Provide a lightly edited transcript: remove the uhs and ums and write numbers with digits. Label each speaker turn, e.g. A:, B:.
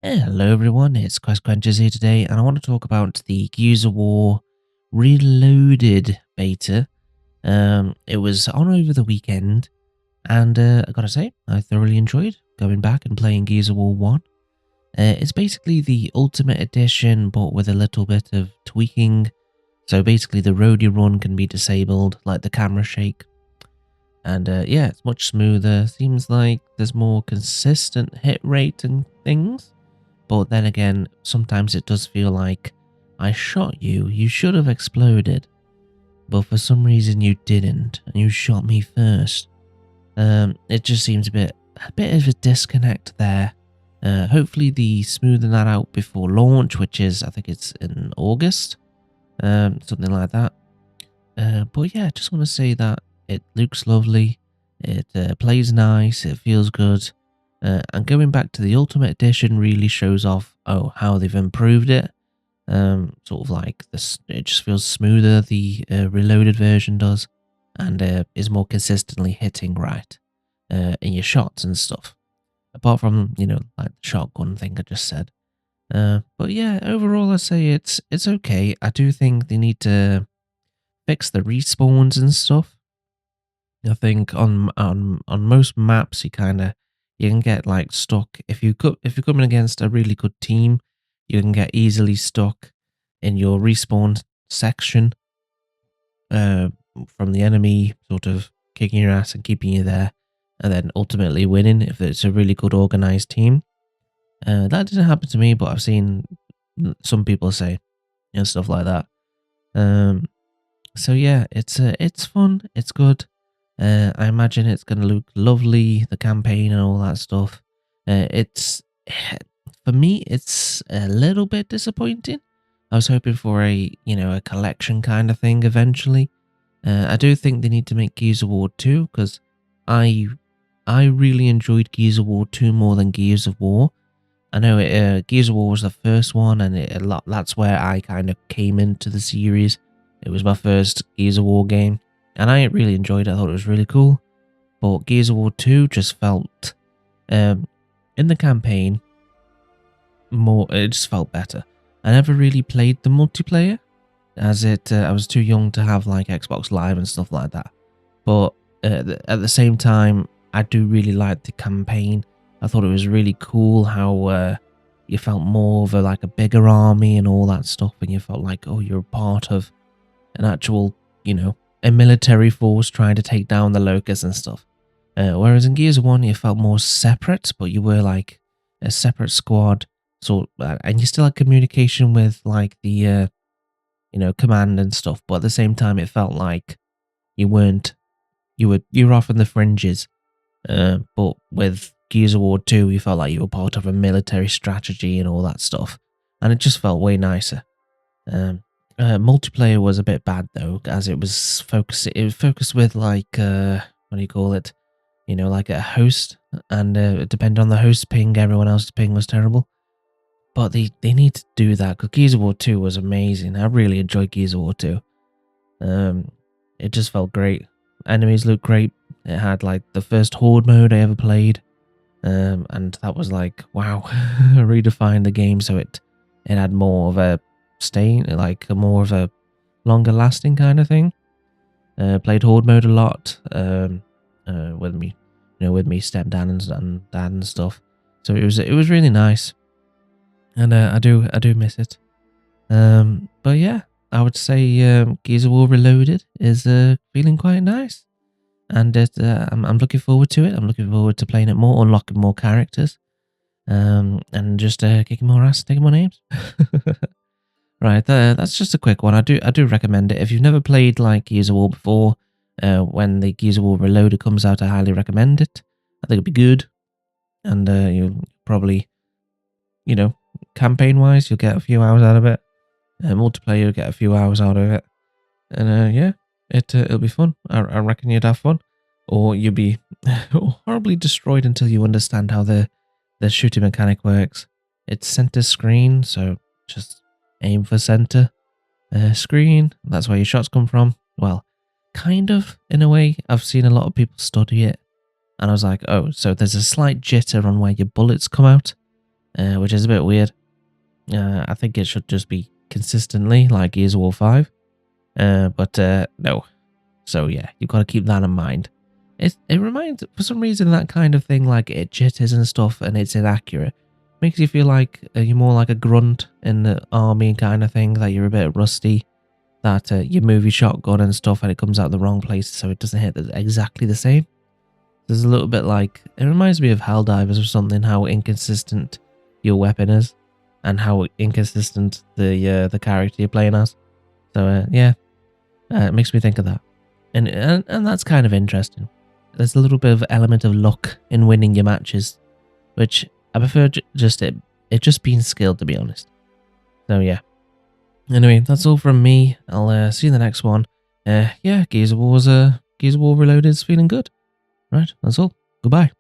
A: Hello everyone, it's Quest Quenchers here today, and I want to talk about the Gears of War Reloaded beta. It was on over the weekend, and I gotta say, I thoroughly enjoyed going back and playing Gears of War 1. It's basically the Ultimate Edition, but with a little bit of tweaking. So basically, the road you run can be disabled, like the camera shake. And yeah, it's much smoother. Seems like there's more consistent hit rate and things. But then again, sometimes it does feel like I shot you, you should have exploded, but for some reason you didn't, and you shot me first. It just seems a bit of a disconnect there. Hopefully they smoothen that out before launch, which is, I think it's in August, something like that. But yeah, just want to say that it looks lovely, it plays nice, it feels good. And going back to the Ultimate Edition really shows off how they've improved it. Sort of like this, it just feels smoother. The reloaded version does, and is more consistently hitting right in your shots and stuff. Apart from like the shotgun thing I just said. But yeah, overall I say it's okay. I do think they need to fix the respawns and stuff. I think on most maps you can get like stuck if you're coming against a really good team, you can get easily stuck in your respawn section uh from the enemy sort of kicking your ass and keeping you there, and then ultimately winning if it's a really good organized team. That didn't happen to me, but I've seen some people say and stuff like that. Um, so yeah, it's fun, it's good. I imagine it's going to look lovely, the campaign and all that stuff. It's for me, it's a little bit disappointing. I was hoping for a collection kind of thing eventually. I do think they need to make Gears of War 2 because I I really enjoyed Gears of War 2 more than Gears of War. I know Gears of War was the first one, and that's where I kind of came into the series. It was my first Gears of War game, and I really enjoyed it. I thought it was really cool. But Gears of War 2 just felt, um, in the campaign, it just felt better. I never really played the multiplayer, as I was too young to have like Xbox Live and stuff like that. But at the same time, I do really like the campaign. I thought it was really cool how you felt more of like a bigger army and all that stuff, and you felt like, oh, you're part of an actual, a military force trying to take down the locusts and stuff. Whereas in Gears of 1, you felt more separate, but you were like a separate squad, and you still had communication with like the command and stuff. But at the same time, it felt like you weren't you're off in the fringes. But with Gears of War 2, you felt like you were part of a military strategy and all that stuff, and it just felt way nicer. Multiplayer was a bit bad though, as it was focused. It was focused with like what do you call it? Like a host, and it depended on the host's ping. Everyone else's ping was terrible, but they need to do that because Gears of War 2 was amazing. I really enjoyed Gears of War 2. Um, it just felt great. Enemies looked great. It had like the first horde mode I ever played, and that was like wow, redefined the game so it had more of a stay, like a more of a longer lasting kind of thing. Played horde mode a lot, with me, with me stepdad and dad and stuff. So it was really nice, and I do miss it. But yeah, I would say Gears of War Reloaded is feeling quite nice, and I'm looking forward to it. I'm looking forward to playing it more, unlocking more characters, and just kicking more ass, taking more names. Right, that's just a quick one. I do recommend it if you've never played like Gears of War before. When the Gears of War Reloaded comes out, I highly recommend it. I think it'll be good, and you'll probably, you know, campaign wise, you'll get a few hours out of it. Multiplayer, you'll get a few hours out of it, and yeah, it'll be fun. I reckon you'd have fun, or you'll be horribly destroyed until you understand how the shooting mechanic works. It's center screen, so just aim for center screen. That's where your shots come from. Well, kind of in a way. I've seen a lot of people study it, and I was like, oh, so there's a slight jitter on where your bullets come out. which is a bit weird. I think it should just be consistently like Gears of War 5, but no. So yeah, you've got to keep that in mind. It reminds, for some reason, that kind of thing, like it jitters and stuff, and it's inaccurate. Makes you feel like you're more like a grunt in the army kind of thing, that you're a bit rusty, that you move your shotgun and stuff and it comes out the wrong place, so it doesn't hit exactly the same. There's a little bit like, it reminds me of Helldivers or something, how inconsistent your weapon is, and how inconsistent the character you're playing as. So yeah, it makes me think of that. And that's kind of interesting. There's a little bit of element of luck in winning your matches, which I prefer just it just being skilled, to be honest. So yeah. Anyway, that's all from me. I'll see you in the next one. Yeah, Gears of War Reloaded is feeling good. Right, that's all. Goodbye.